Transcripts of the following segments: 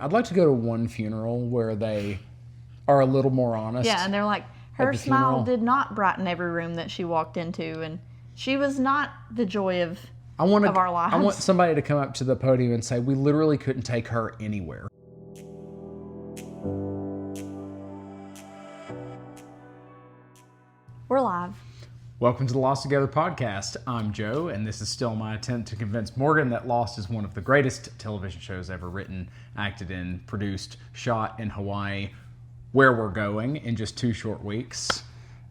I'd like to go to one funeral where they are a little more honest. Yeah, and they're like, her smile did not brighten every room that she walked into, and she was not the joy of our lives. I want somebody to come up to the podium and say, we literally couldn't take her anywhere. We're live. Welcome to the Lost Together podcast. I'm Joe, and this is still my attempt to convince Morgan that Lost is one of the greatest television shows ever written, acted in, produced, shot in Hawaii, where we're going in just 2 short weeks.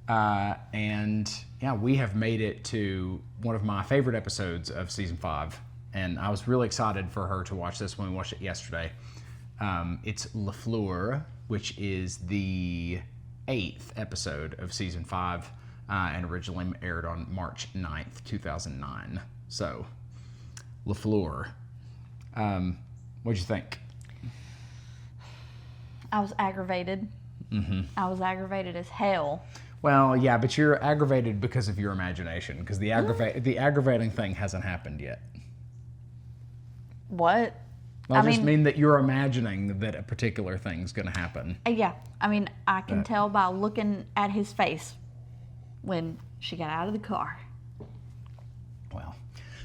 And yeah, we have made it to one of my favorite episodes of season 5. And I was really excited for her to watch this when we watched it yesterday. It's LaFleur, which is the 8th episode of season 5. And originally aired on March 9th, 2009. So, LaFleur. What'd you think? I was aggravated. Mm-hmm. I was aggravated as hell. Well, yeah, but you're aggravated because of your imagination, because the aggravating thing hasn't happened yet. What? I just mean that you're imagining that a particular thing's going to happen. Yeah. I mean, I can tell by looking at his face when she got out of the car. Well,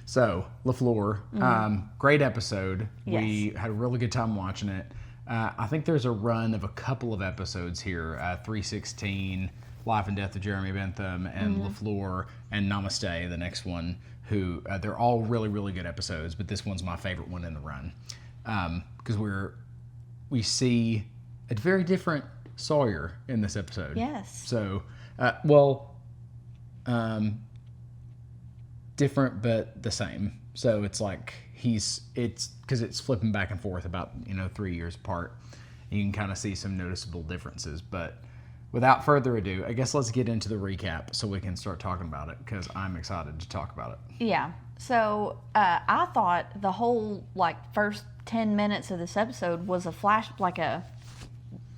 so LaFleur, great episode. Yes. We had a really good time watching it. I think there's a run of a couple of episodes here, 316, Life and Death of Jeremy Bentham, and LaFleur, and Namaste, the next one, who they're all really, really good episodes, but this one's my favorite one in the run. Because we see a very different Sawyer in this episode. Yes. So, different but the same. So it's like it's because it's flipping back and forth about 3 years apart. You can kind of see some noticeable differences. But without further ado, I guess let's get into the recap so we can start talking about it, because I'm excited to talk about it. Yeah. So I thought the whole first 10 minutes of this episode was a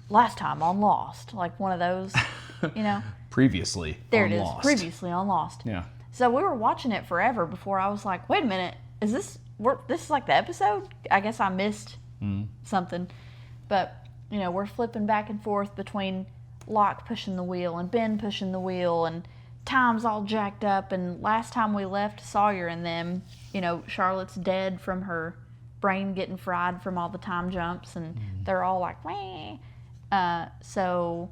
last time on Lost, like one of those, Previously there on it is. Lost. Previously on Lost. Yeah. So we were watching it forever before I was like, wait a minute, is this is like the episode? I guess I missed something. But, we're flipping back and forth between Locke pushing the wheel and Ben pushing the wheel, and time's all jacked up. And last time we left Sawyer and them, Charlotte's dead from her brain getting fried from all the time jumps, and they're all like, wah. So,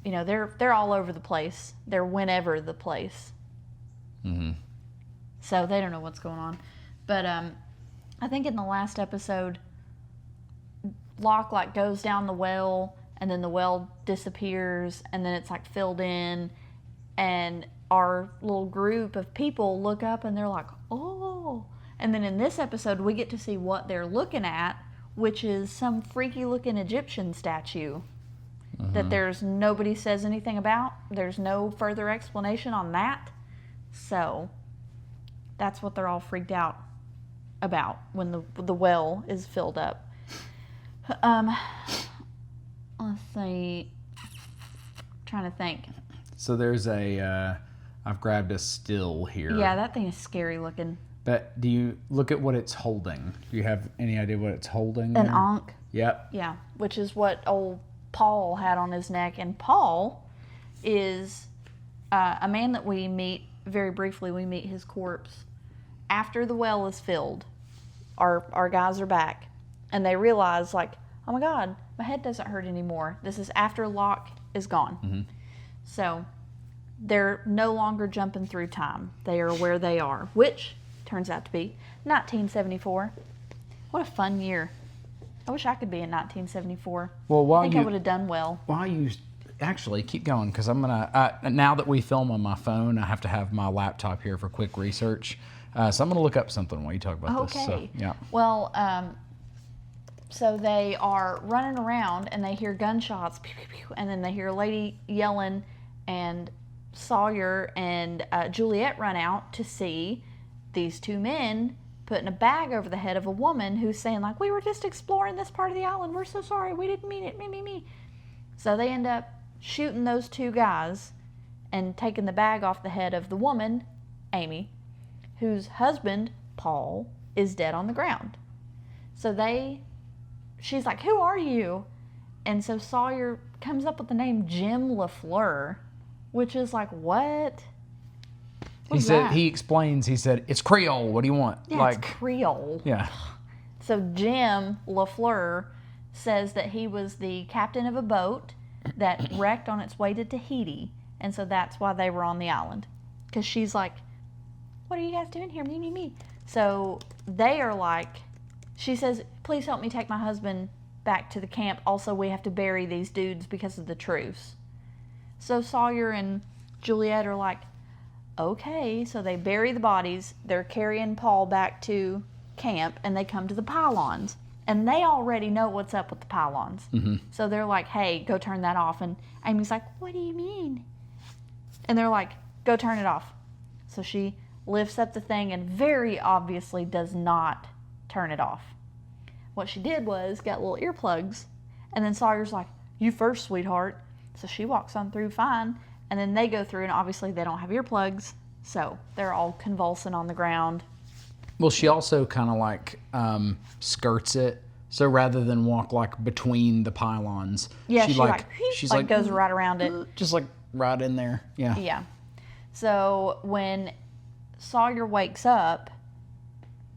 they're all over the place. They're whenever the place. Mm-hmm. So they don't know what's going on. But I think in the last episode, Locke goes down the well, and then the well disappears, and then it's filled in, and our little group of people look up and they're like, oh. And then in this episode, we get to see what they're looking at, which is some freaky looking Egyptian statue that there's nobody says anything about. There's no further explanation on that. So that's what they're all freaked out about when the well is filled up. Let's see. Trying to think. So there's I've grabbed a still here. Yeah, that thing is scary looking. But do you look at what it's holding? Do you have any idea what it's holding? An ankh. Yep. Yeah, which is what old Paul had on his neck. And Paul is a man that we meet very briefly. We meet his corpse after the well is filled. Our guys are back, and they realize oh my God, my head doesn't hurt anymore. This is after Locke is gone. Mm-hmm. So they're no longer jumping through time. They are where they are, which turns out to be 1974. What a fun year. I wish I could be in 1974. Well, I think I would have done well. While you actually keep going, because I'm gonna now that we film on my phone, I have to have my laptop here for quick research. So I'm gonna look up something while you talk about this. So, yeah. Well, so they are running around and they hear gunshots, pew, pew, pew, and then they hear a lady yelling, and Sawyer and Juliet run out to see these 2 men putting a bag over the head of a woman who's saying we were just exploring this part of the island. We're so sorry. We didn't mean it. Me. So they end up shooting those 2 guys and taking the bag off the head of the woman, Amy, whose husband, Paul, is dead on the ground. So they she's like, who are you? And so Sawyer comes up with the name Jim LaFleur, which is like, what? He explains, he said, it's Creole. What do you want? Yeah, it's Creole. Yeah. So Jim LaFleur says that he was the captain of a boat that wrecked on its way to Tahiti. And so that's why they were on the island. Because she's like, what are you guys doing here? Me, me, me. So they are like, she says, please help me take my husband back to the camp. Also, we have to bury these dudes because of the truce. So Sawyer and Juliet are like, okay. So they bury the bodies. They're carrying Paul back to camp, and they come to the pylons. And they already know what's up with the pylons. Mm-hmm. So they're like, hey, go turn that off. And Amy's like, what do you mean? And they're like, go turn it off. So she lifts up the thing and very obviously does not turn it off. What she did was got little earplugs, and then Sawyer's like, you first, sweetheart. So she walks on through fine, and then they go through, and obviously they don't have earplugs, so they're all convulsing on the ground. Well, she also kind of like skirts it. So rather than walk like between the pylons, yeah, she's like goes right around it, just like right in there. Yeah. Yeah. So when Sawyer wakes up,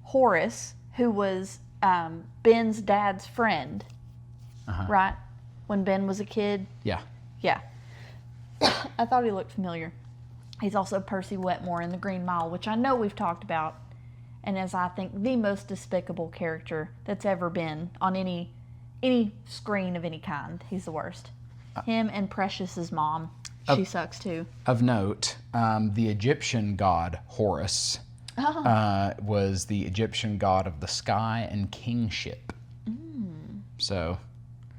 Horace, who was Ben's dad's friend, right? When Ben was a kid. Yeah. Yeah. I thought he looked familiar. He's also Percy Wetmore in The Green Mile, which I know we've talked about, and is, I think, the most despicable character that's ever been on any screen of any kind. He's the worst. Him and Precious's mom. She sucks too. Of note, the Egyptian god Horus was the Egyptian god of the sky and kingship. Mm. So,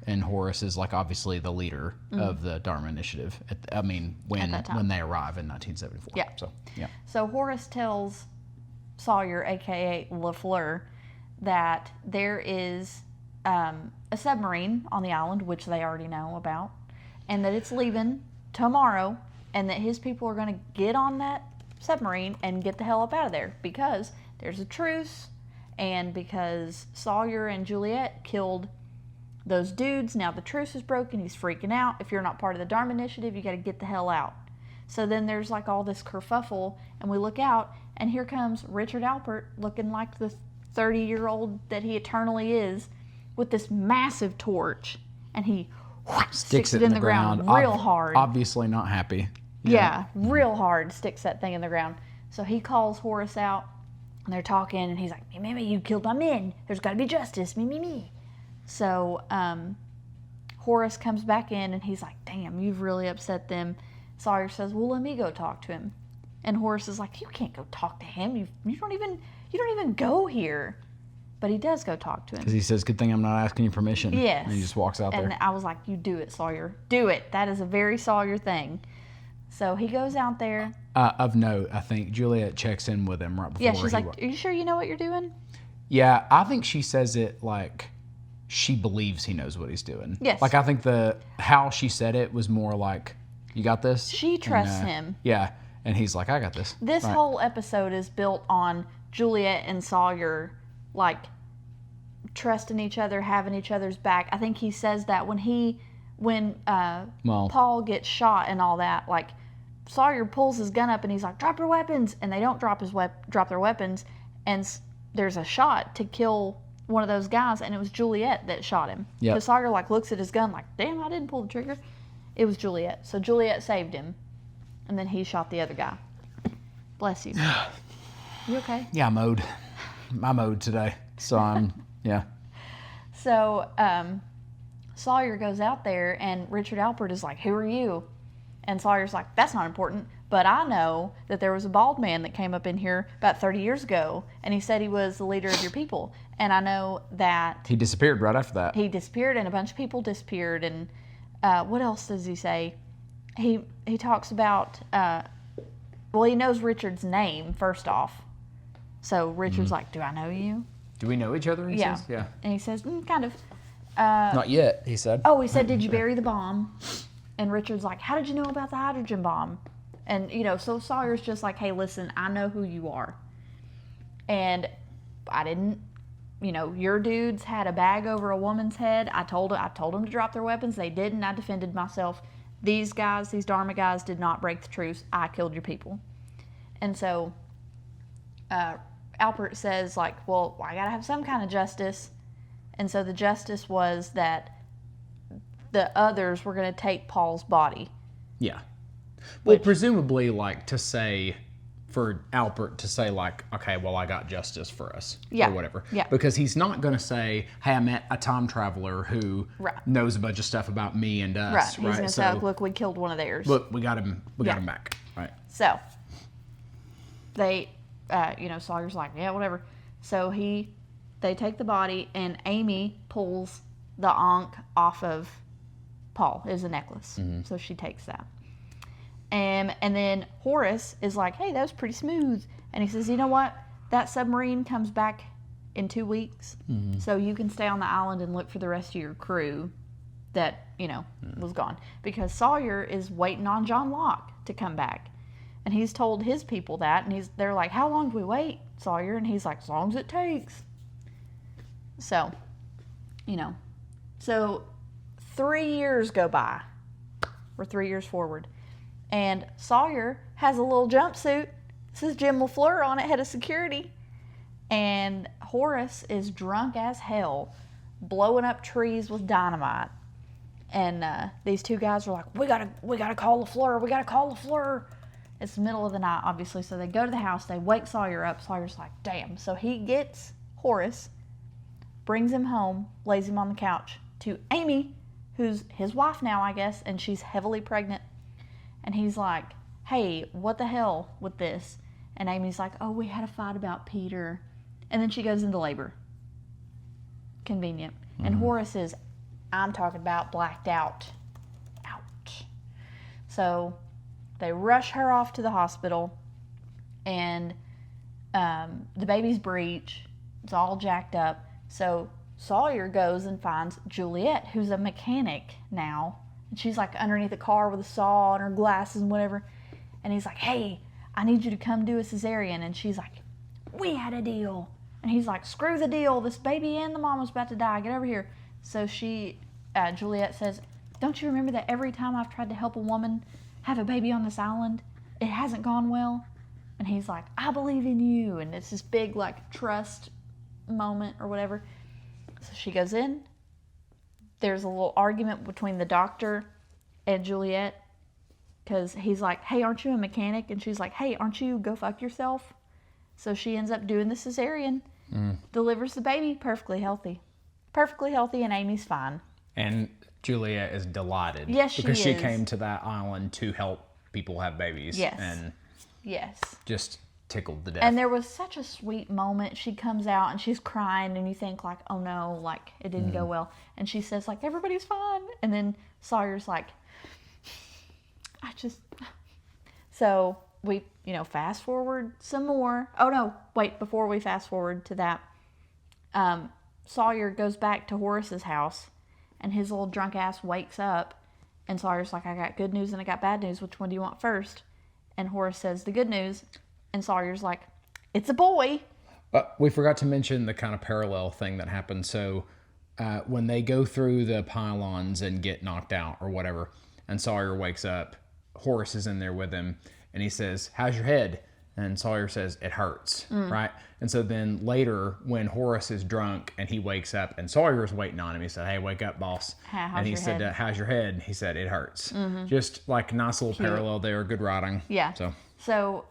and Horus is like obviously the leader of the Dharma Initiative. When they arrive in 1974. Yeah. So Horus tells Sawyer, aka LaFleur, that there is a submarine on the island, which they already know about, and that it's leaving tomorrow, and that his people are going to get on that submarine and get the hell up out of there because there's a truce, and because Sawyer and Juliet killed those dudes. Now the truce is broken. He's freaking out. If you're not part of the Dharma Initiative, you got to get the hell out. So then there's like all this kerfuffle, and we look out, and here comes Richard Alpert looking like the 30-year-old that he eternally is, with this massive torch, and he sticks it in the ground real hard. Obviously not happy. Yeah, real hard, sticks that thing in the ground. So he calls Horace out, and they're talking, and he's like, me, you killed my men. There's got to be justice, me. So Horace comes back in, and he's like, damn, you've really upset them. Sawyer says, well, let me go talk to him. And Horace is like, you can't go talk to him. You don't even go here. But he does go talk to him. Because he says, good thing I'm not asking you permission. Yes. And he just walks out there. And I was like, you do it, Sawyer. Do it. That is a very Sawyer thing. So he goes out there. Of note, I think Juliet checks in with him right before. Yeah, she's like, are you sure you know what you're doing? Yeah, I think she says it like she believes he knows what he's doing. Yes. Like, I think how she said it was more like, you got this? She trusts him. Yeah. And he's like, I got this. This whole episode is built on Juliet and Sawyer, like, trusting each other, having each other's back. I think he says that when Paul gets shot and all that, like, Sawyer pulls his gun up and he's like, drop your weapons. And they don't drop their weapons. And there's a shot to kill one of those guys, and it was Juliet that shot him. Yeah. So Sawyer, like, looks at his gun like, damn, I didn't pull the trigger. It was Juliet. So Juliet saved him. And then he shot the other guy. Bless you. You okay? Yeah, my mode today. So yeah. So Sawyer goes out there, and Richard Alpert is like, who are you? And Sawyer's like, that's not important, but I know that there was a bald man that came up in here about 30 years ago, and he said he was the leader of your people. And I know that... He disappeared right after that. He disappeared, and a bunch of people disappeared, and what else does he say? He talks about, he knows Richard's name, first off. So Richard's like, do I know you? Do we know each other? He says? Yeah. And he says, kind of. Not yet, he said. Oh, he said, did you bury the bomb? And Richard's like, how did you know about the hydrogen bomb? And, so Sawyer's just like, hey, listen, I know who you are. And I didn't, your dudes had a bag over a woman's head. I told them to drop their weapons. They didn't. I defended myself. These guys, these Dharma guys, did not break the truce. I killed your people. And so Alpert says, like, well, I got to have some kind of justice. And so the justice was that the others were going to take Paul's body. Yeah. Well, presumably, like, to say, for Alpert to say, like, okay, well, I got justice for us. Yeah. Or whatever. Yeah. Because he's not going to say, hey, I met a time traveler who knows a bunch of stuff about me and us. Right. He's going to say, So, look, we killed one of theirs. look, we got him back. Right. So, they, Sawyer's like, yeah, whatever. So they take the body, and Amy pulls the ankh off of Paul. It was a necklace. Mm-hmm. So she takes that. And then Horace is like, hey, that was pretty smooth. And he says, you know what? That submarine comes back in 2 weeks. Mm-hmm. So you can stay on the island and look for the rest of your crew that, was gone. Because Sawyer is waiting on John Locke to come back. And he's told his people that. And they're like, how long do we wait, Sawyer? And he's like, as long as it takes. So, So 3 years go by. We're 3 years forward. And Sawyer has a little jumpsuit. It says Jim LaFleur on it, head of security. And Horace is drunk as hell, blowing up trees with dynamite. And these two guys are like, we gotta call LaFleur. We gotta call LaFleur. It's the middle of the night, obviously. So they go to the house. They wake Sawyer up. Sawyer's like, damn. So he gets Horace, brings him home, lays him on the couch to Amy, who's his wife now, I guess, and she's heavily pregnant. And he's like, hey, what the hell with this? And Amy's like, oh, we had a fight about Peter. And then she goes into labor. Convenient. Mm-hmm. And Horace is, I'm talking about blacked out. Ouch. So they rush her off to the hospital. And the baby's breech. It's all jacked up. So Sawyer goes and finds Juliet, who's a mechanic now. And she's like underneath the car with a saw and her glasses and whatever. And he's like, hey, I need you to come do a cesarean. And she's like, we had a deal. And he's like, screw the deal. This baby and the mama's about to die. Get over here. So Juliet says, don't you remember that every time I've tried to help a woman have a baby on this island, it hasn't gone well? And he's like, I believe in you. And it's this big, like, trust moment or whatever. So she goes in. There's a little argument between the doctor and Juliet because he's like, hey, aren't you a mechanic? And she's like, hey, aren't you go fuck yourself? So she ends up doing the cesarean, delivers the baby perfectly healthy, and Amy's fine. And Juliet is delighted. Yes, she is. Because she came to that island to help people have babies. Yes. And just tickled to death. And there was such a sweet moment. She comes out and she's crying and you think like, oh no, like it didn't go well. And she says like, everybody's fine. And then Sawyer's like, So we, fast forward some more. Oh no, wait, before we fast forward to that, Sawyer goes back to Horace's house and his little drunk ass wakes up and Sawyer's like, I got good news and I got bad news. Which one do you want first? And Horace says the good news. And Sawyer's like, it's a boy. We forgot to mention the kind of parallel thing that happened. So when they go through the pylons and get knocked out or whatever, and Sawyer wakes up, Horace is in there with him, and he says, how's your head? And Sawyer says, it hurts, right? And so then later, when Horace is drunk and he wakes up, and Sawyer is waiting on him, he said, hey, wake up, boss. And he said, how's your head? He said, it hurts. Mm-hmm. Just like a nice little parallel there, good writing. Yeah. So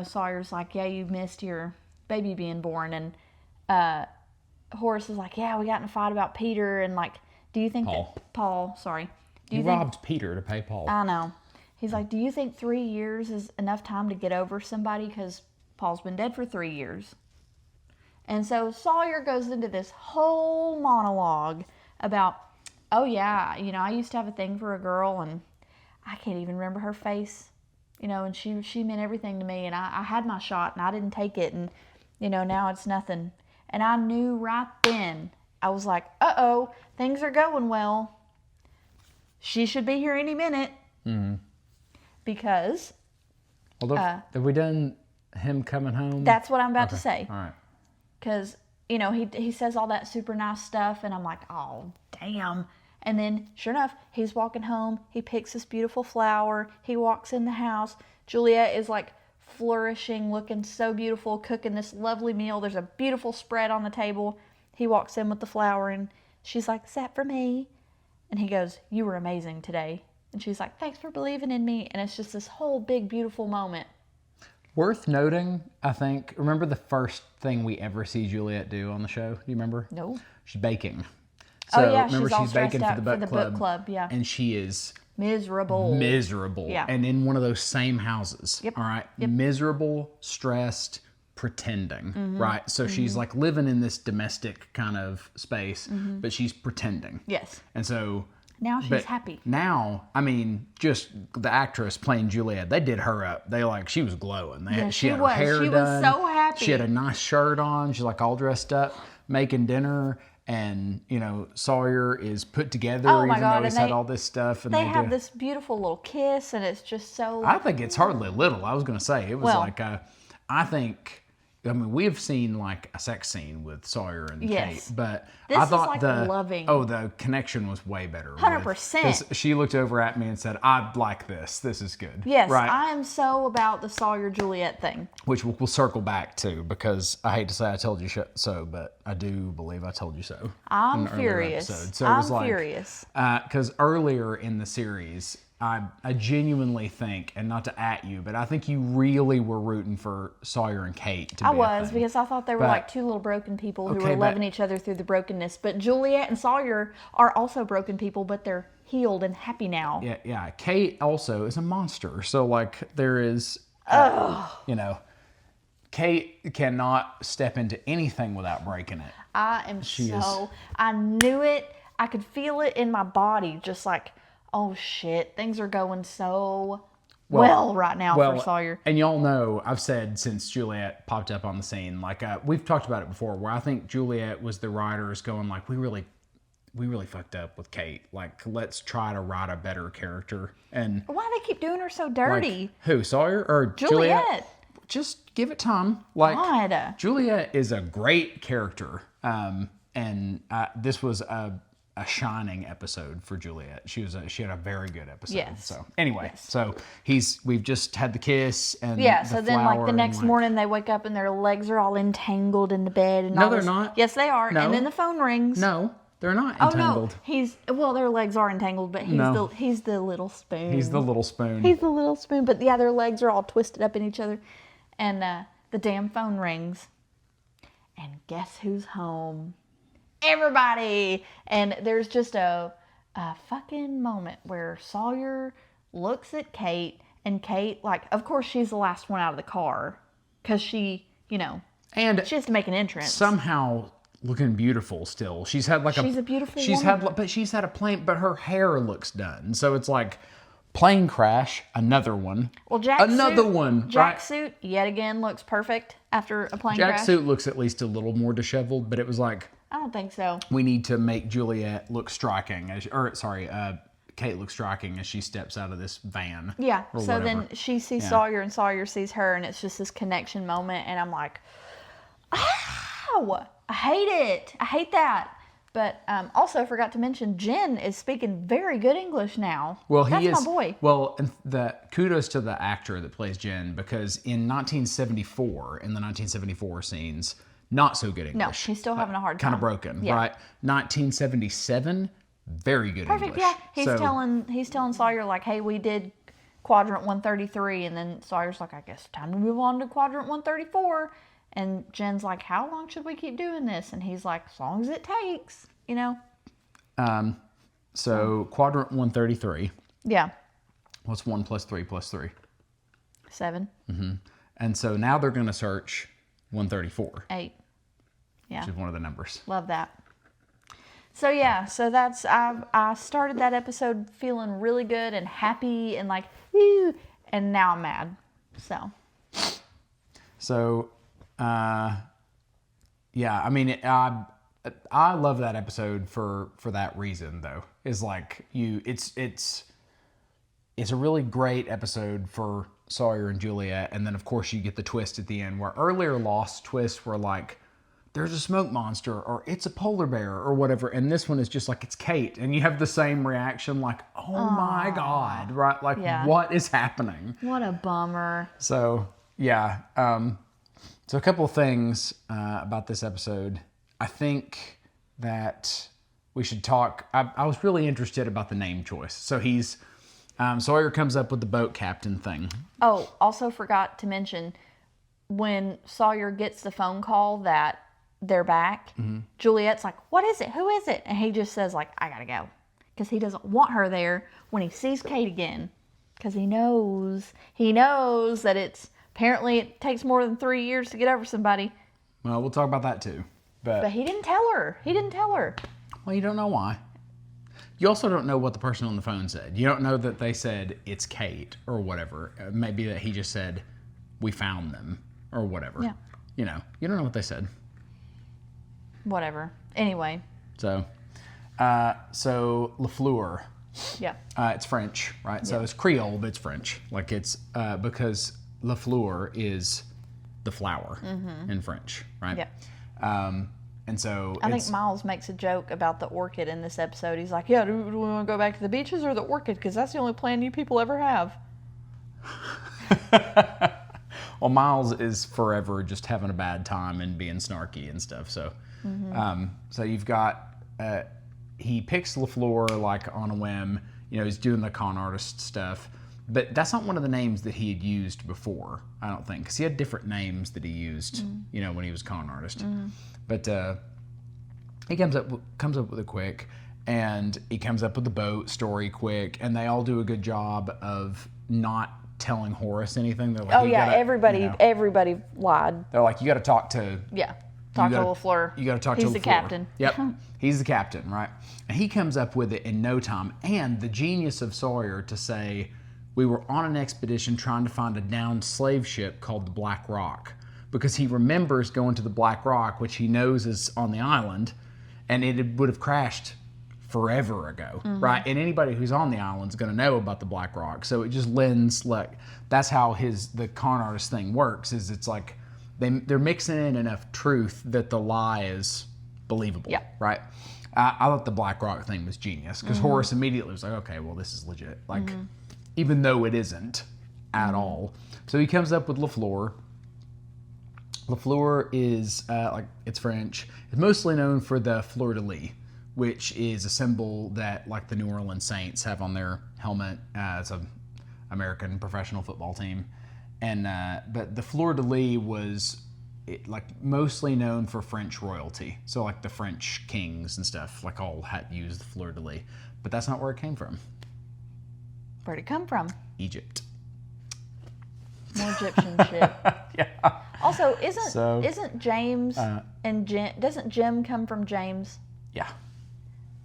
Sawyer's like, yeah, you missed your baby being born. And Horace is like, yeah, we got in a fight about Peter. And like, do you think Paul, sorry. You robbed Peter to pay Paul. I know. He's like, do you think 3 years is enough time to get over somebody? Because Paul's been dead for 3 years. And so Sawyer goes into this whole monologue about, oh yeah, I used to have a thing for a girl and I can't even remember her face. And she meant everything to me, and I had my shot, and I didn't take it, and, now it's nothing. And I knew right then, I was like, uh-oh, things are going well. She should be here any minute. Mm-hmm. Because... Well, have we done him coming home? That's what I'm about to say. All right. Because he says all that super nice stuff, and I'm like, oh, damn. And then, sure enough, he's walking home. He picks this beautiful flower. He walks in the house. Juliet is like flourishing, looking so beautiful, cooking this lovely meal. There's a beautiful spread on the table. He walks in with the flower, and she's like, is that for me? And he goes, you were amazing today. And she's like, thanks for believing in me. And it's just this whole big, beautiful moment. Worth noting, I think, remember the first thing we ever see Juliet do on the show? Do you remember? No. She's baking. So, oh, yeah, remember she's all baking stressed for out the book club. Yeah. And she is miserable. Yeah. And in one of those same houses. Yep. All right. Yep. Miserable, stressed, pretending. Right. So she's like living in this domestic kind of space, but she's pretending. Yes. And so now she's happy. Now, I mean, just the actress playing Juliet, they did her up. She was glowing. She had her hair done. She was so happy. She had a nice shirt on. She's like all dressed up, making dinner. And, Sawyer is put together even though he's had all this stuff. And they have this beautiful little kiss, and it's just so... I think it's hardly little. I was going to say, it was we've seen like a sex scene with Sawyer and Kate, but I thought the connection was way better. 100%. Because she looked over at me and said, I like this. This is good. Yes, right? I am so about the Sawyer-Juliet thing. Which we'll circle back to, because I hate to say I told you so, but I do believe I told you so. I'm furious. So I'm furious. Because earlier in the series, I genuinely think, and not to at you, but I think you really were rooting for Sawyer and Kate to be a thing. Because I thought they were like two little broken people who were loving each other through the brokenness. But Juliet and Sawyer are also broken people, but they're healed and happy now. Yeah. Kate also is a monster. So, like, there is, Kate cannot step into anything without breaking it. I knew it. I could feel it in my body, just like, oh shit, things are going so well right now for Sawyer. And y'all know, I've said since Juliet popped up on the scene, like we've talked about it before, where I think Juliet was the writers going like, we really fucked up with Kate. Like, let's try to write a better character. And why do they keep doing her so dirty? Like, who, Sawyer or Juliet? Just give it time. Like, God. Juliet is a great character. And this was a shining episode for Juliet. She had a very good episode. Yes. So anyway, so we've just had the kiss and so then like the next morning they wake up and their legs are all entangled in the bed and no, they're not. Yes, they are. No. And then the phone rings. No, they're not entangled. Oh no, their legs are entangled, but he's the little spoon. He's the little spoon. He's the little spoon, but yeah, their legs are all twisted up in each other, and the damn phone rings, and guess who's home? Everybody. And there's just a fucking moment where Sawyer looks at Kate, and Kate, like, of course she's the last one out of the car because she, and she has to make an entrance. Somehow looking beautiful still. She's had like she's a beautiful woman. She's had a plane, but her hair looks done. So it's like plane crash, another one. Well, Jack's suit yet again looks perfect after a plane crash. Jack's suit looks at least a little more disheveled, but it was like, I don't think so. We need to make Juliet look striking, Kate looks striking as she steps out of this van. Yeah. So then she sees Sawyer, and Sawyer sees her, and it's just this connection moment, and I'm like, ow! I hate it. I hate that. But also, I forgot to mention, Jen is speaking very good English now. Well, That's my boy. Well, and kudos to the actor that plays Jen, because in the 1974 scenes, not so good English. No, he's still having a hard time. Kind of broken, right? 1977, very good Perfect, English. Yeah. He's telling Sawyer, like, hey, we did quadrant 133, and then Sawyer's like, I guess time to move on to quadrant 134. And Jen's like, how long should we keep doing this? And he's like, as long as it takes, So quadrant 133. Yeah. What's 1 plus 3 plus 3? 7. Mm-hmm. And so now they're going to search 134. 8. Yeah. Which is one of the numbers. Love that. So yeah, that's I started that episode feeling really good and happy and like, woo, and now I'm mad. So, yeah, I mean, I love that episode for that reason though. Is like it's a really great episode for Sawyer and Juliet, and then of course you get the twist at the end where earlier Lost twists were like there's a smoke monster, or it's a polar bear, or whatever. And this one is just like, it's Kate. And you have the same reaction, like, oh my God, right? Like, what is happening? What a bummer. So, yeah. So a couple of things about this episode. I think that we should talk. I was really interested about the name choice. So he's, Sawyer comes up with the boat captain thing. Oh, also forgot to mention, when Sawyer gets the phone call that they're back, Juliet's like, what is it? Who is it? And he just says, like, I gotta go. Because he doesn't want her there when he sees Kate again. Because he knows that apparently it takes more than 3 years to get over somebody. Well, we'll talk about that too. But he didn't tell her. Well, you don't know why. You also don't know what the person on the phone said. You don't know that they said, it's Kate, or whatever. Maybe that he just said, we found them, or whatever. Yeah. You don't know what they said. Whatever. Anyway. So LaFleur. Yeah. It's French, right? Yeah. So it's Creole, but it's French. Like it's because LaFleur is the flower in French, right? Yeah. And so I think Miles makes a joke about the orchid in this episode. He's like, yeah, do we want to go back to the beaches or the orchid? Because that's the only plan you people ever have. Well, Miles is forever just having a bad time and being snarky and stuff. So, so you've got, he picks LaFleur like on a whim. He's doing the con artist stuff. But that's not one of the names that he had used before, I don't think. Because he had different names that he used, when he was con artist. But he comes up with it quick. And he comes up with the boat story quick. And they all do a good job of not telling Horace anything. They're like, everybody lied. They're like, you got to talk to... Yeah, talk to LaFleur. You got to talk to LaFleur. He's the captain. Yep, he's the captain, right? And he comes up with it in no time. And the genius of Sawyer to say, we were on an expedition trying to find a downed slave ship called the Black Rock. Because he remembers going to the Black Rock, which he knows is on the island, and it would have crashed forever ago, right? And anybody who's on the island is going to know about the Black Rock. So it just lends, like, that's how the con artist thing works, is it's like they're mixing in enough truth that the lie is believable, right? I thought the Black Rock thing was genius, because Horace immediately was like, okay, well, this is legit. Like, even though it isn't at all. So he comes up with LaFleur. LaFleur is, it's French. It's mostly known for the fleur-de-lis, which is a symbol that, like, the New Orleans Saints have on their helmet. It's an American professional football team. And but the fleur-de-lis was, mostly known for French royalty. So, like, the French kings and stuff, like, all had used the fleur-de-lis. But that's not where it came from. Where'd it come from? Egypt. More Egyptian shit. Yeah. Also, isn't James and Jim, doesn't Jim come from James? Yeah.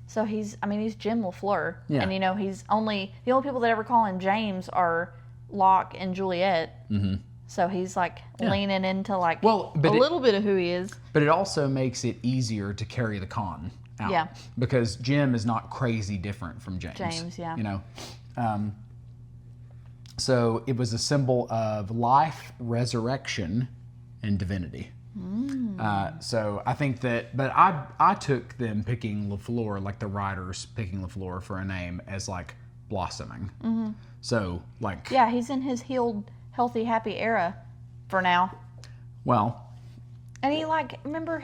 So he's Jim LaFleur. Yeah. And the only people that ever call him James are Locke and Juliet. So he's leaning into a little bit of who he is. But it also makes it easier to carry the con out. Yeah. Because Jim is not crazy different from James. James, yeah. So it was a symbol of life, resurrection, and divinity. So I think that, but I took them picking LaFleur, like the writers picking LaFleur for a name, as like blossoming. So like, yeah, he's in his healed, healthy, happy era for now. Well, and he remember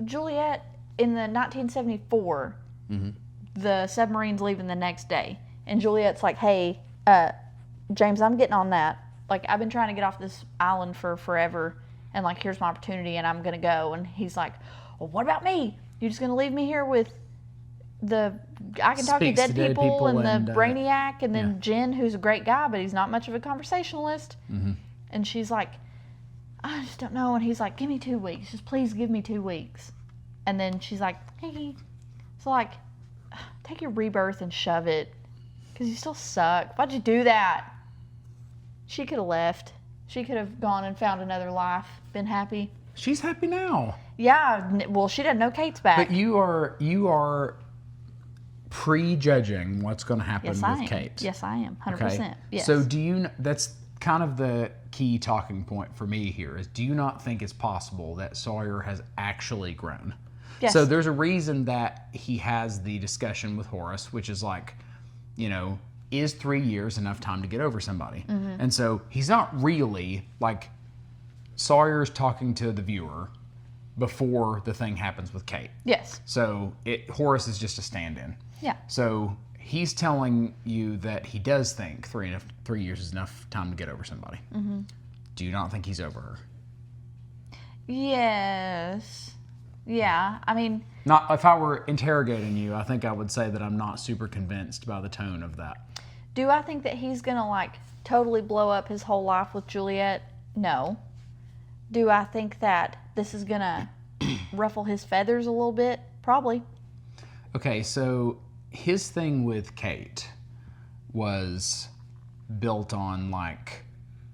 Juliet in the 1974, the submarine's leaving the next day, and Juliet's like, hey, James, I'm getting on that. Like, I've been trying to get off this island for forever, and here's my opportunity, and I'm gonna go. And he's like, well, what about me? You're just gonna leave me here with I can talk to dead people and the brainiac, and then Jen, who's a great guy, but he's not much of a conversationalist. And she's like, I just don't know. And he's like, give me 2 weeks. Just please give me 2 weeks. And then she's like, hey. So take your rebirth and shove it, because you still suck. Why'd you do that? She could have left. She could have gone and found another life, been happy. She's happy now. Yeah, well, she doesn't know Kate's back. But you are prejudging what's going to happen with Kate. Yes, I am. 100%. Okay? Yes. So that's kind of the key talking point for me here is, do you not think it's possible that Sawyer has actually grown? Yes. So there's a reason that he has the discussion with Horace, which is like, you know, is 3 years enough time to get over somebody? And so he's not really, like, Sawyer's talking to the viewer before the thing happens with Kate. Yes. So Horace is just a stand-in. Yeah. So he's telling you that he does think 3 years is enough time to get over somebody. Do you not think he's over her? Yes. Yeah. I mean, Not if I were interrogating you, I think I would say that I'm not super convinced by the tone of that. do I think that he's going to, like, totally blow up his whole life with Juliet? No. Do I think that this is going to ruffle his feathers a little bit? Probably. Okay, so his thing with Kate was built on, like,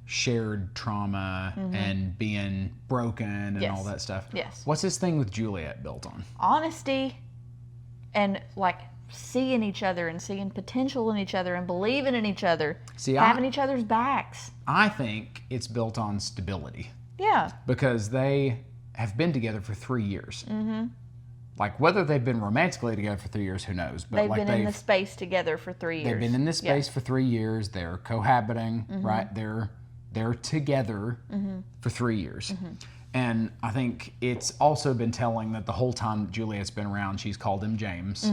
shared trauma and being broken and Yes. all that stuff. Yes. What's his thing with Juliet built on? Honesty and, like, seeing each other and seeing potential in each other and believing in each other. See, having each other's backs. I think it's built on stability Yeah. because they have been together for 3 years. Like, whether they've been romantically together for 3 years, who knows? But They've like been in this space together for 3 years. they've been in this space for 3 years. They're cohabiting, right? They're together for 3 years. And I think it's also been telling that the whole time that Juliet's been around, she's called him James,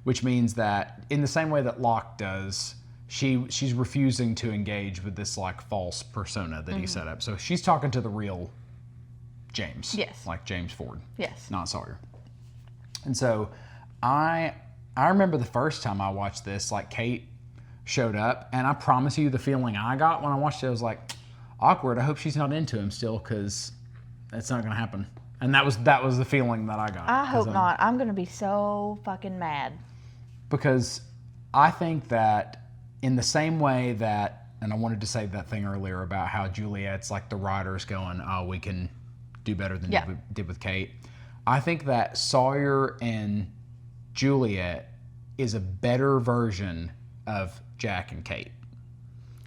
which means that in the same way that Locke does, she's refusing to engage with this, like, false persona that he set up. So she's talking to the real James. Yes. Like James Ford. Yes. Not Sawyer. And so I remember the first time I watched this, like, Kate showed up, and I promise you the feeling I got when I watched it, I was like, awkward. I hope she's not into him still, because that's not going to happen. And that was the feeling that I got. I hope not. I'm going to be so fucking mad. Because I think that in the same way that, and I wanted to say that thing earlier about how Juliet's like the writers going, oh, we can do better than we did with Kate. I think that Sawyer and Juliet is a better version of Jack and Kate.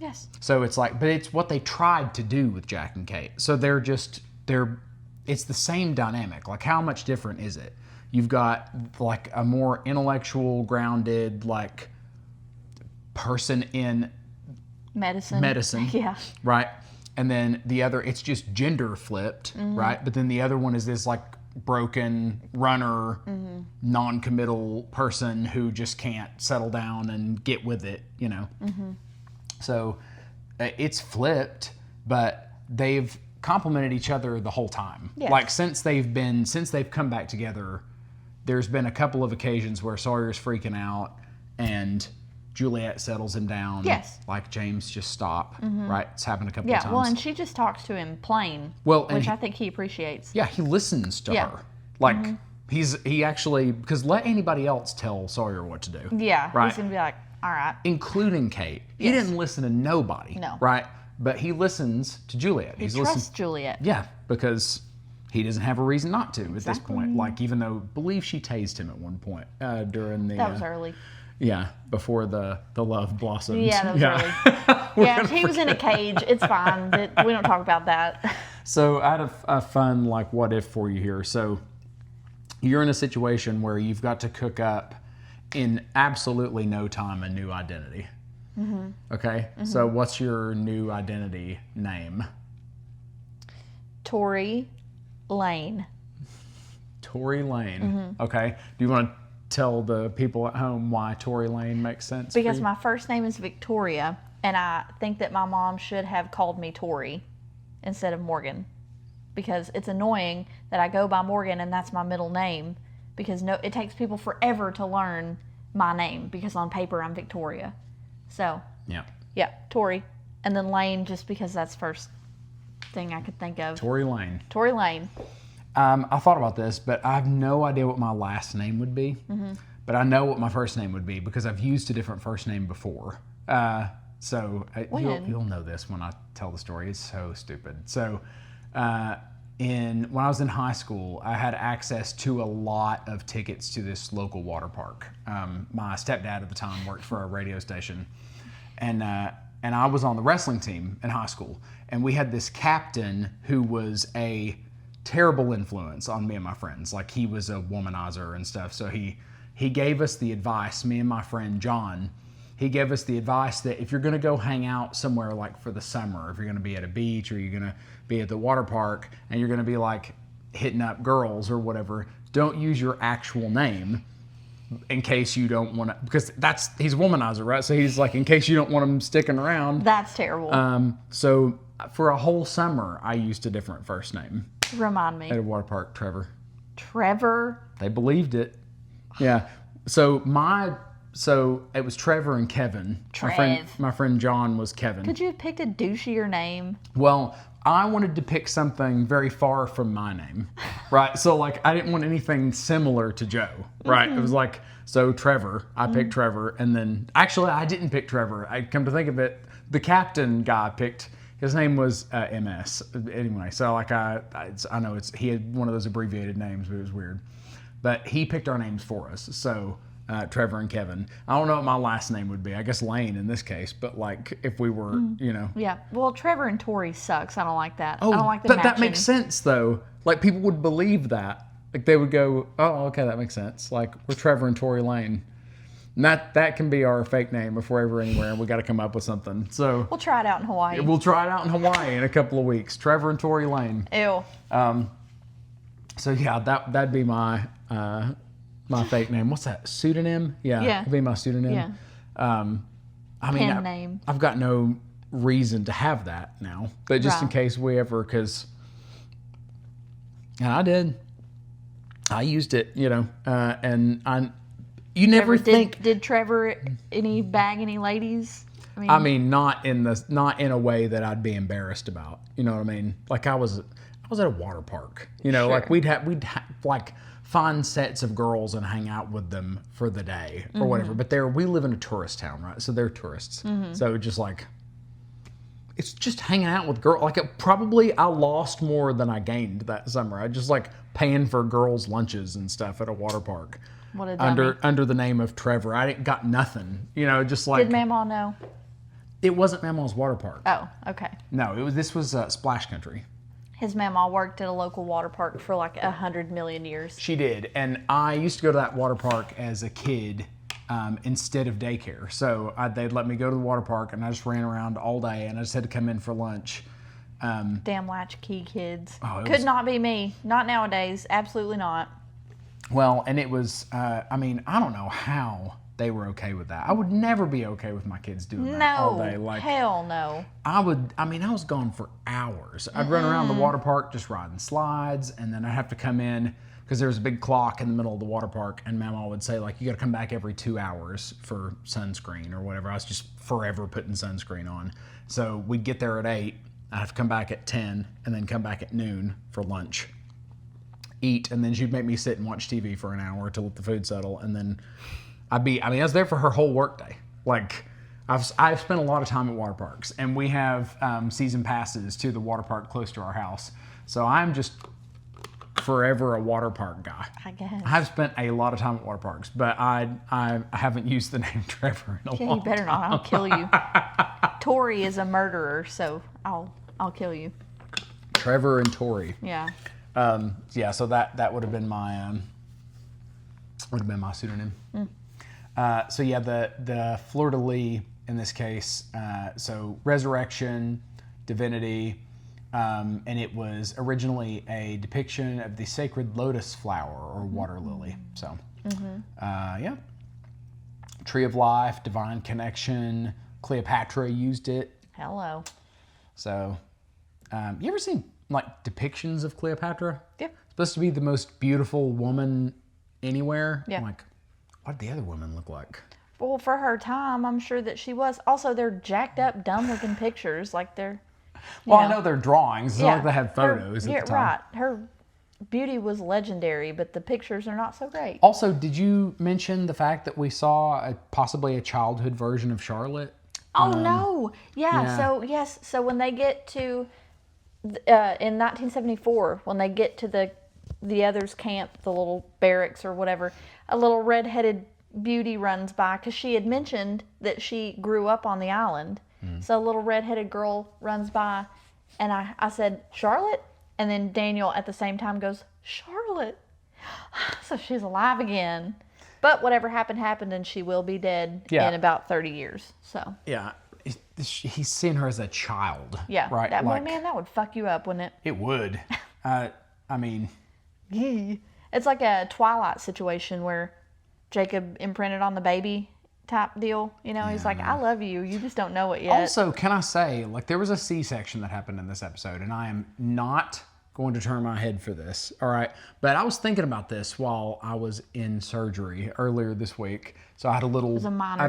Yes. So it's like, but it's what they tried to do with Jack and Kate. So it's the same dynamic. Like, how much different is it? You've got, like, a more intellectual, grounded, like, person in medicine. Yeah. Right? And then the other, it's just gender flipped, right? But then the other one is this, like, broken runner, non-committal person who just can't settle down and get with it, you know? So it's flipped, but they've complimented each other the whole time. Yes. Like, since they've come back together, there's been a couple of occasions where Sawyer's freaking out and Juliet settles him down. Yes. Like, James, just stop. Right? It's happened a couple of Yeah, times. well, and she just talks to him plain, Well, and which I think he appreciates. yeah, he listens to Yeah. her. Like, he actually, because let anybody else tell Sawyer what to do. Yeah, Right. he's going to be like, all right. Including Kate. He Yes. didn't listen to nobody. No. Right? But he listens to Juliet. He He's trusts Juliet. Yeah, because he doesn't have a reason not to at this Exactly. point. Like, even though I believe she tased him at one point during the... That was early. Yeah, before the love blossomed. Yeah, that was early. Yeah, he was in a cage. It's fine. We don't talk about that. So I had a fun, like, what if for you here. So you're in a situation where you've got to cook up in absolutely no time a new identity. Okay? So what's your new identity name? Tori Lane. Tori Lane. Okay. Do you want to tell the people at home why Tori Lane makes sense? Because for you? my first name is Victoria, and I think that my mom should have called me Tori instead of Morgan. Because it's annoying that I go by Morgan and that's my middle name. Because it takes people forever to learn my name, because on paper I'm Victoria. So, yeah, Tori. And then Lane, just because that's first thing I could think of. Tori Lane. Tori Lane. I thought about this, but I have no idea what my last name would be. But I know what my first name would be because I've used a different first name before. So you'll know this when I tell the story. It's so stupid. So when I was in high school, I had access to a lot of tickets to this local water park. My stepdad at the time worked for a radio station. And and I was on the wrestling team in high school, and we had this captain who was a terrible influence on me and my friends. Like, he was a womanizer and stuff. So he gave us the advice, me and my friend John, he gave us the advice that if you're going to go hang out somewhere like for the summer, if you're going to be at a beach or you're going to be at the water park and you're going to be like hitting up girls or whatever, don't use your actual name in case you don't want to, because he's a womanizer, right? So he's like, in case you don't want him sticking around. That's terrible. So for a whole summer, I used a different first name. Remind me. At a water park, Trevor. Trevor? They believed it. Yeah. So it was Trevor and Kevin. My friend John was Kevin. Could you have picked a douchier name? Well, I wanted to pick something very far from my name, right? So like, I didn't want anything similar to Joe, right? It was like, so Trevor, I picked Trevor, and then actually I didn't pick Trevor. I come to think of it, the captain guy picked, his name was MS. Anyway, so like I know he had one of those abbreviated names, but it was weird. But he picked our names for us. So Trevor and Kevin. I don't know what my last name would be. I guess Lane in this case. But like if we were, Yeah. Well, Trevor and Tori sucks. I don't like that. Oh, I don't like the but matching. that makes sense though. Like people would believe that. Like they would go, oh, okay, that makes sense. Like we're Trevor and Tori Lane. And that can be our fake name if we're ever anywhere and we got to come up with something. So we'll try it out in Hawaii. We'll try it out in Hawaii in a couple of weeks. Trevor and Tori Lane. Ew. So yeah, that'd be my my fake name. What's that? Pseudonym? Yeah. That'd be my pseudonym. Yeah. I mean, Pen name. I've got no reason to have that now, but just in case we ever, and I did. I used it, and you never think. Did Trevor bag any ladies? I mean, not in a way that I'd be embarrassed about. You know what I mean? Like I was at a water park. Sure. Like we'd like find sets of girls and hang out with them for the day or whatever. But we live in a tourist town, right? So they're tourists. So just like, it's just hanging out with girls. Like I lost more than I gained that summer. I just like paying for girls' lunches and stuff at a water park. What a dummy. Under the name of Trevor. I didn't got nothing. Just like. Did Mamaw know? It wasn't Mamaw's water park. Oh, okay. No, this was Splash Country. His Mamaw worked at a local water park for like 100 million years. She did, and I used to go to that water park as a kid instead of daycare. So they'd let me go to the water park, and I just ran around all day, and I just had to come in for lunch. Damn latchkey kids. Could not be me. Not nowadays. Absolutely not. Well, and it was, I don't know how they were okay with that. I would never be okay with my kids doing that all day. Like, hell no. I was gone for hours. I'd run around the water park just riding slides, and then I'd have to come in because there was a big clock in the middle of the water park, and Mama would say, like, you got to come back every 2 hours for sunscreen or whatever. I was just forever putting sunscreen on. So we'd get there at 8. I'd have to come back at 10 and then come back at noon for lunch, eat, and then she'd make me sit and watch TV for an hour to let the food settle, and then I was there for her whole work day. Like, I've spent a lot of time at water parks, and we have season passes to the water park close to our house. So I'm just forever a water park guy. I guess. I've spent a lot of time at water parks, but I haven't used the name Trevor in a long time. You better not. I'll kill you. Tori is a murderer, so I'll kill you. Trevor and Tori. Yeah. So that would have been my pseudonym. So yeah, the fleur-de-lis in this case, so resurrection, divinity, and it was originally a depiction of the sacred lotus flower or water lily. So, yeah, tree of life, divine connection. Cleopatra used it. Hello. So, you ever seen like depictions of Cleopatra? Yeah. Supposed to be the most beautiful woman anywhere. Yeah. I'm like, what did the other women look like? Well, for her time, I'm sure that she was. Also, they're jacked up, dumb-looking pictures. Like they're. I know they're drawings. It's not like they had photos at the time. Right. Her beauty was legendary, but the pictures are not so great. Also, did you mention the fact that we saw possibly a childhood version of Charlotte? Oh no! Yeah. So yes. So when they get to in 1974, when they get to the others' camp, the little barracks or whatever, a little redheaded beauty runs by because she had mentioned that she grew up on the island, So a little redheaded girl runs by, and I said, Charlotte? And then Daniel at the same time goes, Charlotte. So she's alive again. But whatever happened, and she will be dead in about 30 years. So yeah, he's seeing her as a child. Yeah, right. That would fuck you up, wouldn't it? It would. I mean, it's like a Twilight situation where Jacob imprinted on the baby type deal. You know, he's like, I love you. You just don't know it yet. Also, can I say, like, there was a C-section that happened in this episode, and I am not going to turn my head for this, all right? But I was thinking about this while I was in surgery earlier this week. So I had a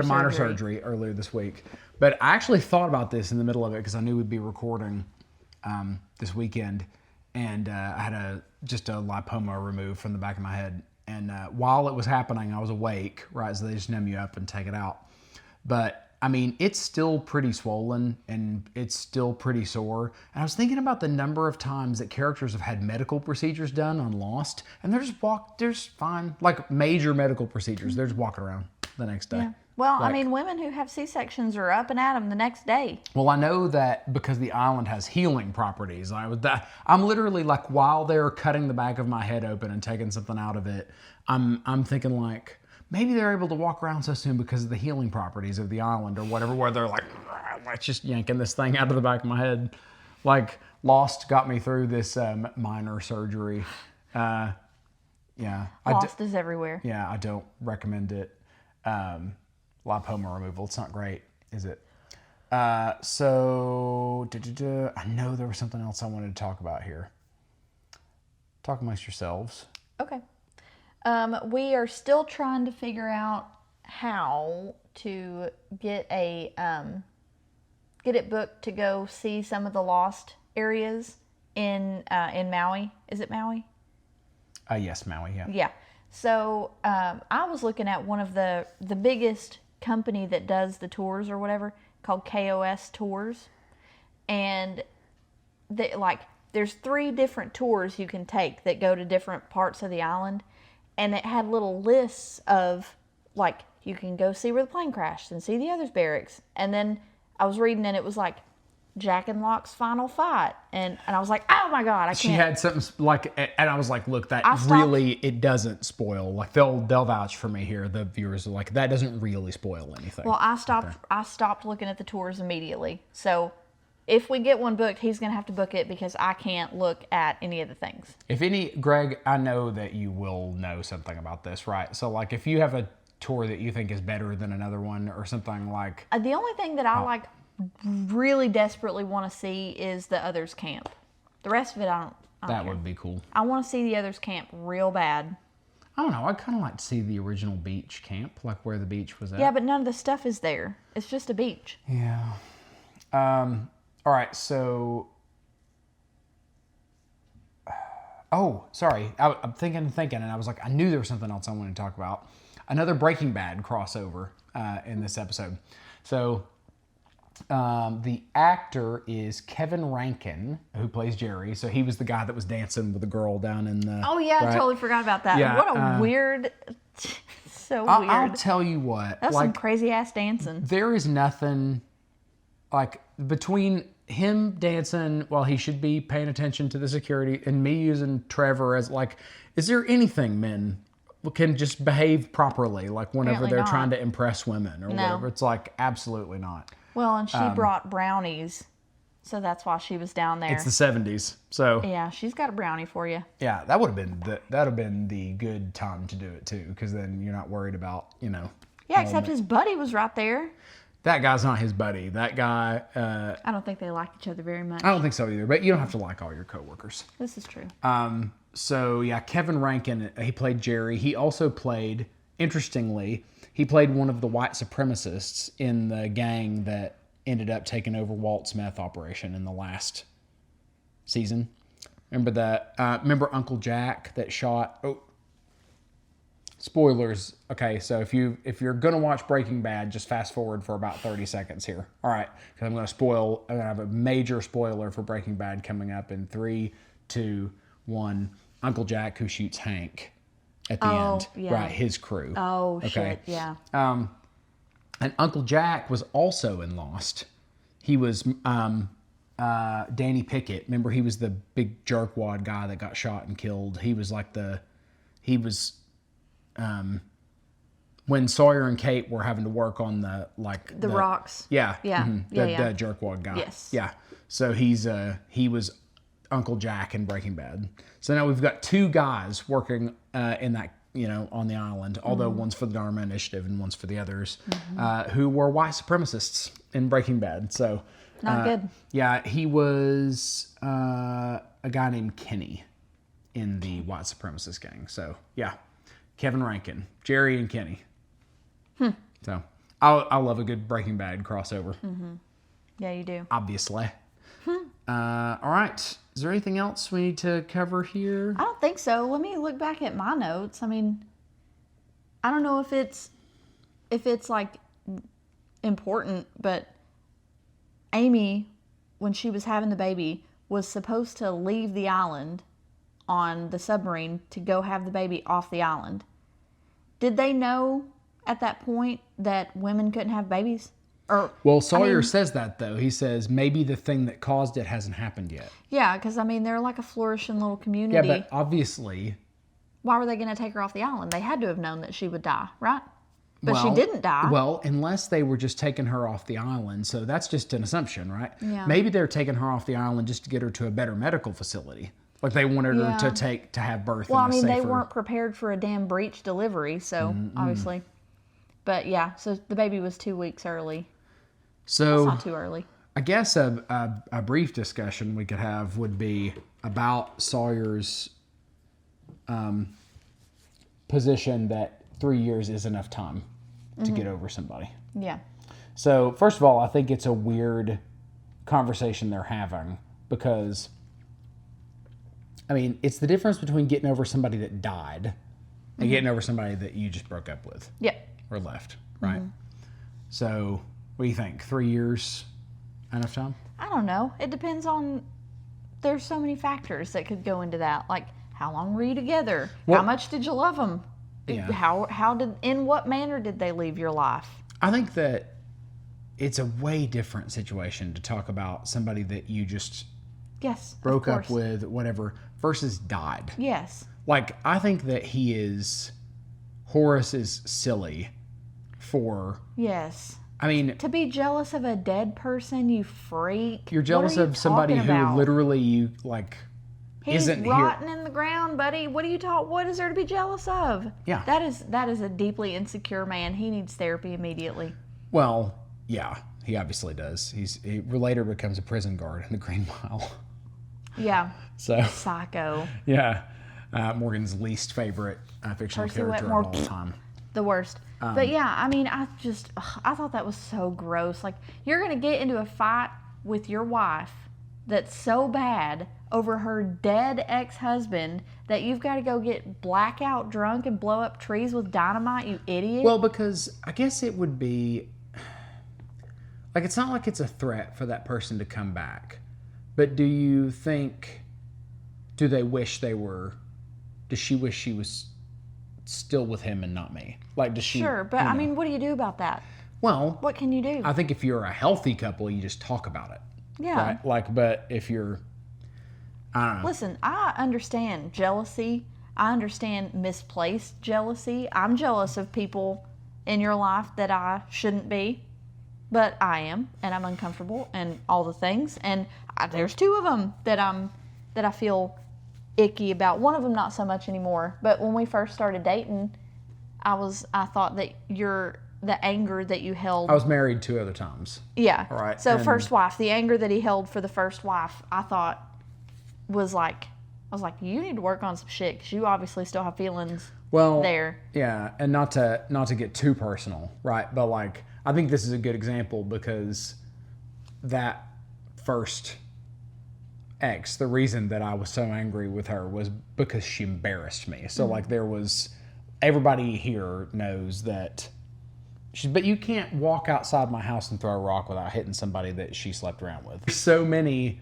minor surgery earlier this week. But I actually thought about this in the middle of it because I knew we'd be recording this weekend. And I had just a lipoma removed from the back of my head. And while it was happening, I was awake, right? So they just numb you up and take it out. But I mean, it's still pretty swollen and it's still pretty sore. And I was thinking about the number of times that characters have had medical procedures done on Lost, and they're just fine. Like major medical procedures, they're just walking around the next day. Yeah. Well, I mean, women who have C-sections are up and at them the next day. Well, I know that because the island has healing properties. I'm literally like, while they're cutting the back of my head open and taking something out of it, I'm thinking like, maybe they're able to walk around so soon because of the healing properties of the island or whatever, where they're like just yanking this thing out of the back of my head. Like Lost got me through this minor surgery. Yeah. Lost is everywhere. Yeah, I don't recommend it. Lipoma removal, it's not great, is it? So, I know there was something else I wanted to talk about here. Talk amongst yourselves. Okay. We are still trying to figure out how to get it booked to go see some of the lost areas in Maui. Is it Maui? Yes, Maui. Yeah. Yeah. So I was looking at one of the biggest company that does the tours or whatever, called KOS Tours, and there's 3 different tours you can take that go to different parts of the island. And it had little lists of, like, you can go see where the plane crashed and see the others' barracks. And then I was reading and it was like Jack and Locke's final fight. And I was like, oh my God, I can't. She had something like, and I was like, look, it doesn't spoil. Like, they'll vouch for me here. The viewers are like, that doesn't really spoil anything. Well, I stopped looking at the tours immediately. So if we get one booked, he's going to have to book it because I can't look at any of the things. Greg, I know that you will know something about this, right? So, like, if you have a tour that you think is better than another one or something like... the only thing that I, really desperately want to see is the others' camp. The rest of it, I don't That care. would be cool. I want to see the others' camp real bad. I don't know. I'd kind of like to see the original beach camp, like where the beach was at. Yeah, but none of the stuff is there. It's just a beach. Yeah. All right, so... Oh, sorry. I'm thinking, and I was like, I knew there was something else I wanted to talk about. Another Breaking Bad crossover in this episode. So, the actor is Kevin Rankin, who plays Jerry. So he was the guy that was dancing with the girl down in the... Oh, yeah, I totally forgot about that. Yeah, what a weird... so weird. I'll tell you what. That's some crazy-ass dancing. There is nothing... Like, between him dancing while he should be paying attention to the security and me using Trevor as, like, is there anything men can just behave properly, like, whenever Apparently they're not. trying to impress women or whatever? It's like, absolutely not. Well, and she brought brownies, so that's why she was down there. It's the 70s, so... Yeah, she's got a brownie for you. Yeah, that would have been the good time to do it, too, because then you're not worried about, Yeah, except his buddy was right there. That guy's not his buddy. That guy... I don't think they like each other very much. I don't think so either, but you don't have to like all your coworkers. This is true. So, yeah, Kevin Rankin, he played Jerry. He also played, interestingly, he played one of the white supremacists in the gang that ended up taking over Walt's meth operation in the last season. Remember that? Remember Uncle Jack that shot... Oh, spoilers. Okay, so if you're gonna watch Breaking Bad, just fast forward for about 30 seconds here. All right, because I'm gonna have a major spoiler for Breaking Bad coming up in 3, 2, 1. Uncle Jack, who shoots Hank at the end, yeah. right? His crew. Oh, okay. Shit, yeah. And Uncle Jack was also in Lost. he was Danny Pickett. Remember, he was the big jerkwad guy that got shot and killed. He was when Sawyer and Kate were having to work on the rocks. Yeah. Yeah. The jerkwad guy. Yes. Yeah. So he was Uncle Jack in Breaking Bad. So now we've got two guys working in that, on the island, although one's for the Dharma Initiative and one's for the others, who were white supremacists in Breaking Bad. So not good. Yeah, he was a guy named Kenny in the white supremacist gang. So yeah, Kevin Rankin, Jerry and Kenny. So I love a good Breaking Bad crossover. Yeah, you do. Obviously. All right. Is there anything else we need to cover here? I don't think so. Let me look back at my notes. I mean, I don't know if it's like important, but Amy, when she was having the baby, was supposed to leave the island on the submarine to go have the baby off the island. Did they know at that point that women couldn't have babies? Well, Sawyer says that, though. He says maybe the thing that caused it hasn't happened yet. Yeah, because, they're like a flourishing little community. Yeah, but obviously... Why were they going to take her off the island? They had to have known that she would die, right? But she didn't die. Well, unless they were just taking her off the island. So that's just an assumption, right? Yeah. Maybe they're taking her off the island just to get her to a better medical facility. Like they wanted her to have birth in a safer... they weren't prepared for a damn breech delivery, so obviously. But yeah, so the baby was 2 weeks early. So that's not too early. I guess a brief discussion we could have would be about Sawyer's position that 3 years is enough time to get over somebody. Yeah. So first of all, I think it's a weird conversation they're having because, it's the difference between getting over somebody that died and getting over somebody that you just broke up with. Yeah. Or left, right? So what do you think? 3 years enough time? I don't know. It depends on... There's so many factors that could go into that. Like, how long were you together? How much did you love them? Yeah. In what manner did they leave your life? I think that it's a way different situation to talk about somebody that you just broke up with, whatever, versus died. Yes. Like, I think that Horace is silly for... Yes. To be jealous of a dead person, you freak. You're jealous of somebody who literally He's isn't rotting in the ground, buddy. What is there to be jealous of? Yeah. That is a deeply insecure man. He needs therapy immediately. Well, yeah, he obviously does. He later becomes a prison guard in the Green Mile. Yeah. So psycho. Yeah. Morgan's least favorite fictional character of all time. The worst. But yeah, I thought that was so gross. Like, you're going to get into a fight with your wife that's so bad over her dead ex-husband that you've got to go get blackout drunk and blow up trees with dynamite, you idiot. Well, because I guess it would be... Like, it's not like it's a threat for that person to come back. But do you think... Do they wish they were... Does she wish she was still with him and not me? Like, does she... Sure, but what do you do about that? Well... What can you do? I think if you're a healthy couple, you just talk about it. Yeah. Right? But if you're... I don't know. Listen, I understand jealousy. I understand misplaced jealousy. I'm jealous of people in your life that I shouldn't be. But I am, and I'm uncomfortable, and all the things. And there's two of them that I feel icky about. One of them not so much anymore. But when we first started dating, I thought that the anger that you held. I was married 2 other times. Yeah. All right. So first wife, the anger that he held for the first wife, I thought was like, I was like, you need to work on some shit because you obviously still have feelings there. Yeah, and not to get too personal, right? But I think this is a good example because that first ex, the reason that I was so angry with her was because she embarrassed me. So everybody here knows that but you can't walk outside my house and throw a rock without hitting somebody that she slept around with. There's so many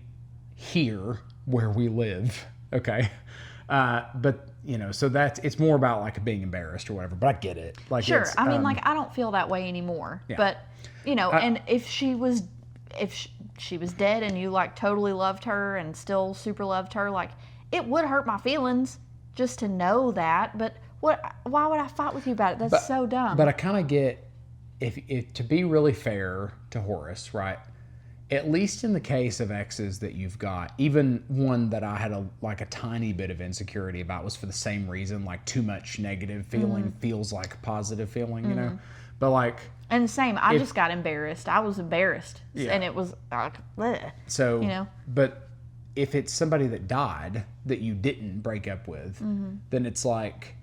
here where we live, okay? But, so it's more about being embarrassed or whatever, but I get it. Sure. I don't feel that way anymore. Yeah. But, and if she was if she was dead and you like totally loved her and still super loved her, like it would hurt my feelings just to know that. But why would I fight with you about it? That's so dumb. But I kind of get, if to be really fair to Horace, right? At least in the case of exes that you've got, even one that I had a tiny bit of insecurity about was for the same reason, like too much negative feeling feels like a positive feeling, you know? But like... And the same, I just got embarrassed. I was embarrassed. Yeah. And it was like, bleh, so, you know? But if it's somebody that died that you didn't break up with, then it's like,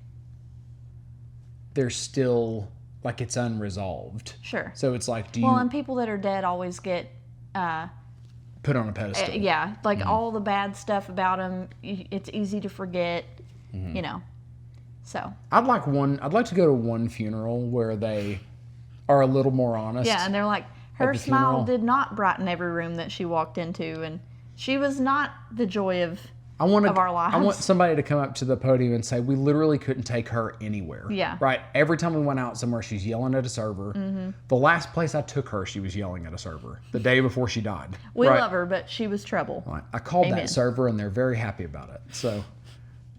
there's still, like it's unresolved. Sure. So it's like, and people that are dead always get... put on a pedestal. Yeah, like all the bad stuff about them, it's easy to forget, you know. So I'd like to go to one funeral where they are a little more honest. Yeah, and they're like, her smile did not brighten every room that she walked into, and she was not the joy of our lives. I want somebody to come up to the podium and say, we literally couldn't take her anywhere. Yeah. Right? Every time we went out somewhere, she's yelling at a server. The last place I took her, she was yelling at a server. The day before she died. We love her, but she was trouble. Right. I called that server, and they're very happy about it. So,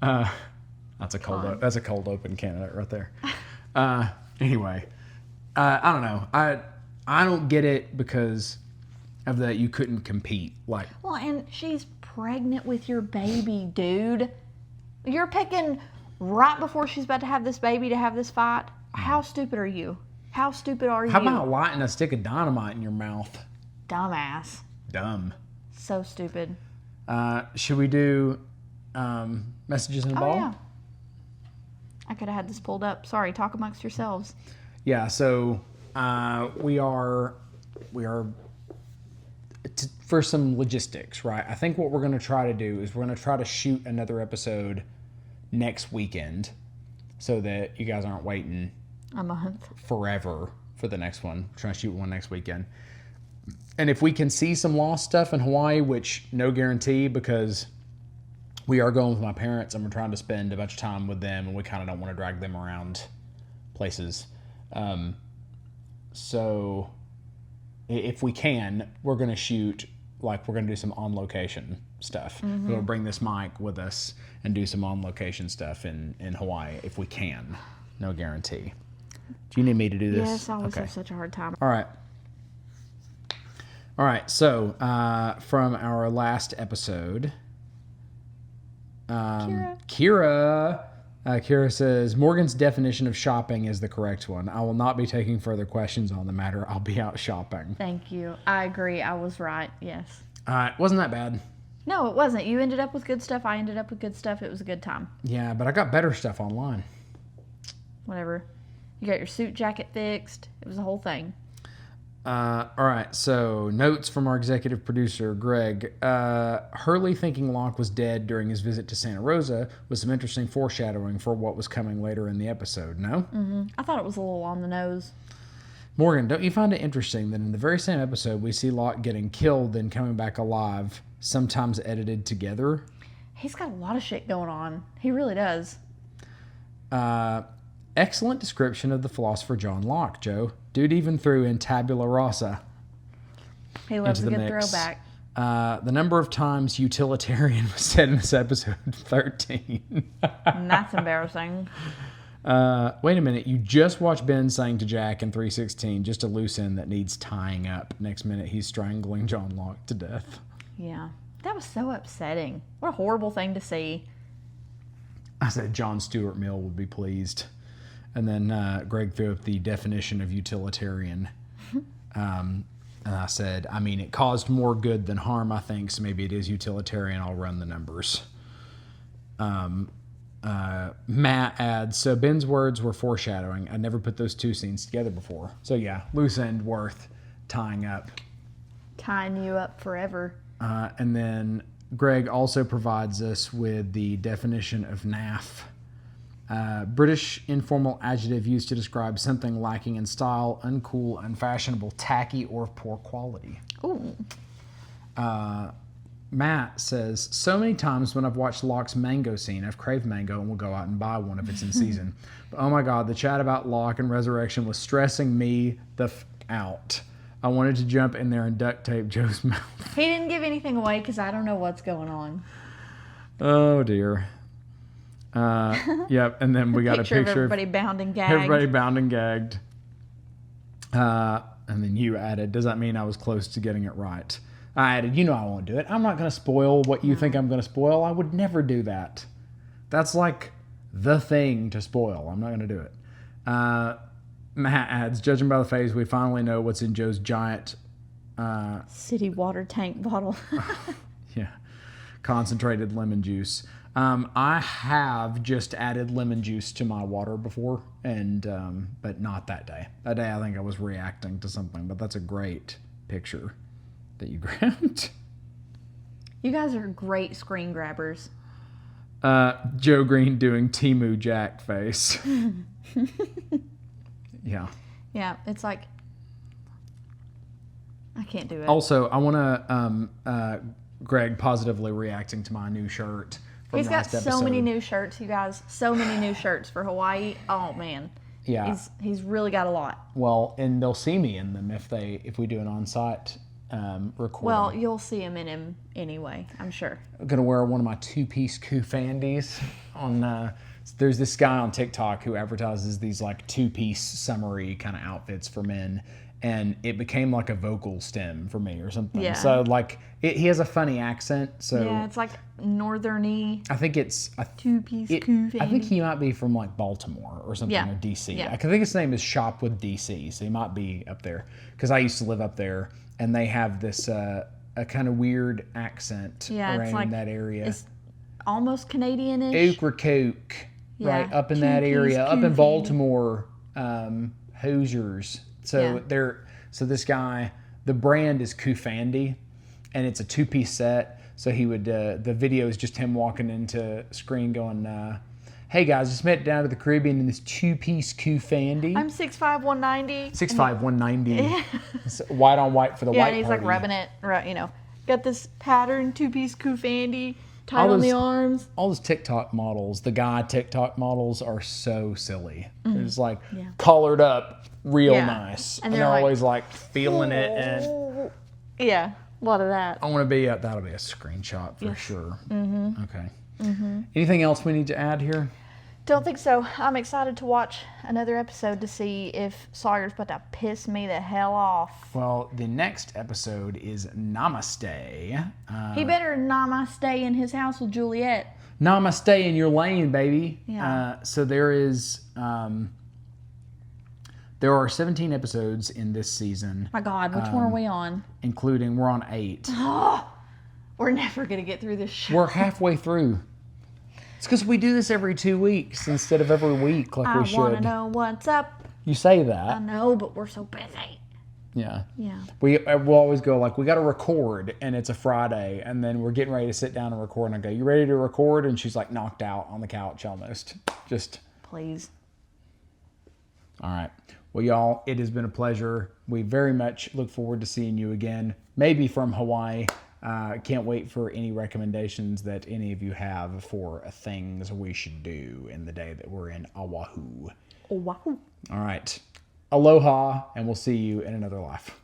that's a cold open candidate right there. Anyway, I don't know. I don't get it because of that you couldn't compete. Like, well, and she's pregnant with your baby, dude. You're picking right before she's about to have this baby to have this fight. How stupid are you? How stupid are you? How about lighting a stick of dynamite in your mouth? Dumbass. Dumb. So stupid. Should we do messages in the ball? Yeah. I could have had this pulled up. Sorry, talk amongst yourselves. Yeah, so we are for some logistics, right? I think what we're going to try to do is we're going to try to shoot another episode next weekend so that you guys aren't waiting a month forever for the next one. We're trying to shoot one next weekend. And if we can see some lost stuff in Hawaii, which no guarantee because we are going with my parents and we're trying to spend a bunch of time with them and we kind of don't want to drag them around places. So if we can, we're going to shoot, we're going to do some on-location stuff. We're going to bring this mic with us and do some on-location stuff in Hawaii if we can. No guarantee. Do you need me to do this? Yes, I always have such a hard time. All right, so from our last episode, Kira says, Morgan's definition of shopping is the correct one. I will not be taking further questions on the matter. I'll be out shopping. Thank you. I agree. I was right. Yes. Wasn't that bad? No, it wasn't. You ended up with good stuff. I ended up with good stuff. It was a good time. Yeah, but I got better stuff online. Whatever. You got your suit jacket fixed. It was a whole thing. All right, so notes from our executive producer, Greg. Hurley thinking Locke was dead during his visit to Santa Rosa was some interesting foreshadowing for what was coming later in the episode, no? I thought it was a little on the nose. Morgan, don't you find it interesting that in the very same episode we see Locke getting killed then coming back alive, sometimes edited together? He's got a lot of shit going on. He really does. Excellent description of the philosopher John Locke, Joe. Dude even threw in tabula rasa. He loves a good throwback. The number of times utilitarian was said in this episode, 13. That's embarrassing. Wait a minute. You just watched Ben saying to Jack in 3:16, just a loose end that needs tying up. Next minute, he's strangling John Locke to death. Yeah. That was so upsetting. What a horrible thing to see. I said John Stuart Mill would be pleased. And then Greg threw up the definition of utilitarian. And I said, it caused more good than harm, I think, so maybe it is utilitarian. I'll run the numbers. Matt adds, so Ben's words were foreshadowing. I never put those two scenes together before. So yeah, loose end worth tying up. Tying you up forever. And then Greg also provides us with the definition of naff. British informal adjective used to describe something lacking in style, uncool, unfashionable, tacky, or poor quality. Ooh. Matt says, so many times when I've watched Locke's mango scene, I've craved mango and will go out and buy one if it's in season. But oh my God, the chat about Locke and Resurrection was stressing me out. I wanted to jump in there and duct tape Joe's mouth. He didn't give anything away because I don't know what's going on. Oh, dear. Yep, and then we got a picture of everybody bound and gagged. Everybody bound and gagged. And then you added, does that mean I was close to getting it right? I added, I won't do it. I'm not going to spoil what you think I'm going to spoil. I would never do that. That's like the thing to spoil. I'm not going to do it. Matt adds, judging by the phase, we finally know what's in Joe's giant... city water tank bottle. Yeah. Concentrated lemon juice. I have just added lemon juice to my water before, but not that day. That day I think I was reacting to something, but that's a great picture that you grabbed. You guys are great screen grabbers. Joe Green doing Temu Jack face. Yeah. Yeah, it's like, I can't do it. Also, I want to, Greg positively reacting to my new shirt. He's got so many new shirts, you guys. So many new shirts for Hawaii. Oh, man. Yeah. He's really got a lot. Well, and they'll see me in them if we do an on-site recording. Well, you'll see him in him anyway, I'm sure. I'm going to wear one of my two-piece Kufandies on... there's this guy on TikTok who advertises these like two-piece summery kind of outfits for men. And it became like a vocal stem for me or something. Yeah. So like he has a funny accent. So yeah, it's like northern-y. I think it's two-piece Kufandy. I think he might be from like Baltimore or something, or DC. Yeah. I think his name is Shop with DC, so he might be up there. Because I used to live up there, and they have this a kind of weird accent around it's like, in that area. It's almost Canadian-ish. Ocracoke, right up in that Two-piece area, up in Kufandy. Baltimore, Hoosiers. So so this guy, the brand is Kufandi, and it's a two-piece set. So he would the video is just him walking into screen going, "Hey guys, just made it down to the Caribbean in this two-piece Kufandi. I'm 6'5", 190. 6'5", 190, It's white on white for the white and he's party. like rubbing it, got this pattern two-piece Kufandi tied on the arms. All those TikTok models, the guy TikTok models are so silly. They're just like collared up, real nice, and they're like, always like feeling it. And yeah, a lot of that. I want to be that'll be a screenshot for sure. Mm-hmm. Okay. Anything else we need to add here? Don't think so. I'm excited to watch another episode to see if Sawyer's about to piss me the hell off. Well, the next episode is Namaste. He better namaste in his house with Juliet. Namaste in your lane, baby. Yeah. So there is... there are 17 episodes in this season. My God, which one are we on? Including, we're on 8. We're never going to get through this show. We're halfway through. It's because we do this every 2 weeks instead of every week like we should. I want to know what's up. You say I that. know, but we're so busy. Yeah. Yeah. We'll always go like, we got to record, and it's a Friday, and then we're getting ready to sit down and record, and I go, you ready to record? And she's like knocked out on the couch almost. Just. Please. All right. Well, y'all, it has been a pleasure. We very much look forward to seeing you again, maybe from Hawaii. Can't wait for any recommendations that any of you have for things we should do in the day that we're in Oahu. Oahu. All right. Aloha, and we'll see you in another life.